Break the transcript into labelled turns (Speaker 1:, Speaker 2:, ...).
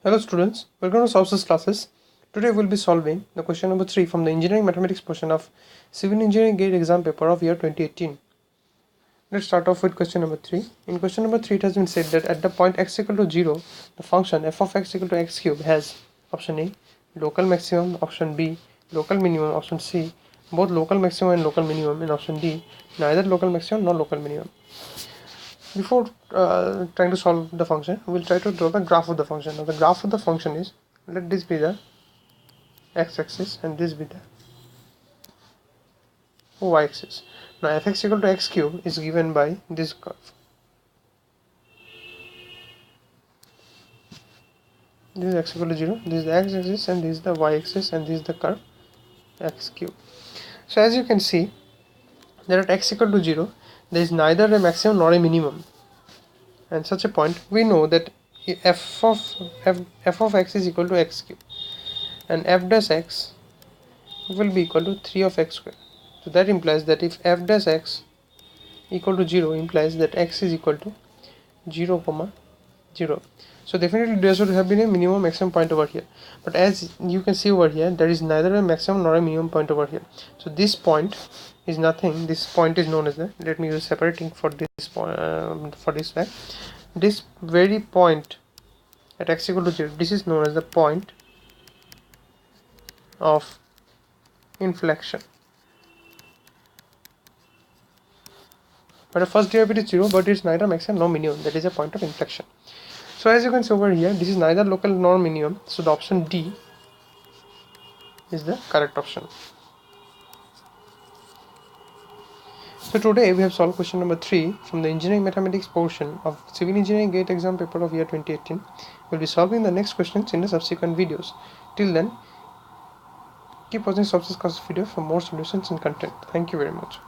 Speaker 1: Hello students, welcome to Sources classes. Today we will be solving the question number 3 from the engineering mathematics portion of civil engineering gate exam paper of year 2018. Let's start off with question number 3. In question number 3 it has been said that at the point x equal to 0, the function f of x equal to x cube has option A, local maximum, option B, local minimum, option C, both local maximum and local minimum, and option D, neither local maximum nor local minimum. Before trying to solve the function, we'll try to draw the graph of the function. Now the graph of the function is, let this be the x-axis and this be the y-axis. Now fx equal to x cube is given by this curve. This is x equal to 0, this is the x-axis and this is the y-axis and this is the curve x cube. So as you can see, that at x equal to 0, there is neither a maximum nor a minimum. And such a point, we know that f of x is equal to x cube, and f dash x will be equal to 3 of x square. So that implies that if f dash x equal to 0 implies that x is equal to 0 comma 0. So definitely there should have been a minimum maximum point over here, but as you can see over here, there is neither a maximum nor a minimum point over here. So this point is nothing. This point is known as the, let me use separating for this point, for this fact. This very point at x equal to 0, this is known as the point of inflection. But the first derivative is 0, but it's neither maximum nor minimum. That is a point of inflection. So as you can see over here, this is neither local nor minimum. So the option D is the correct option. So today we have solved question number 3 from the engineering mathematics portion of civil engineering gate exam paper of year 2018. We'll be solving the next questions in the subsequent videos. Till then, keep watching Sources class video for more solutions and content. Thank you very much.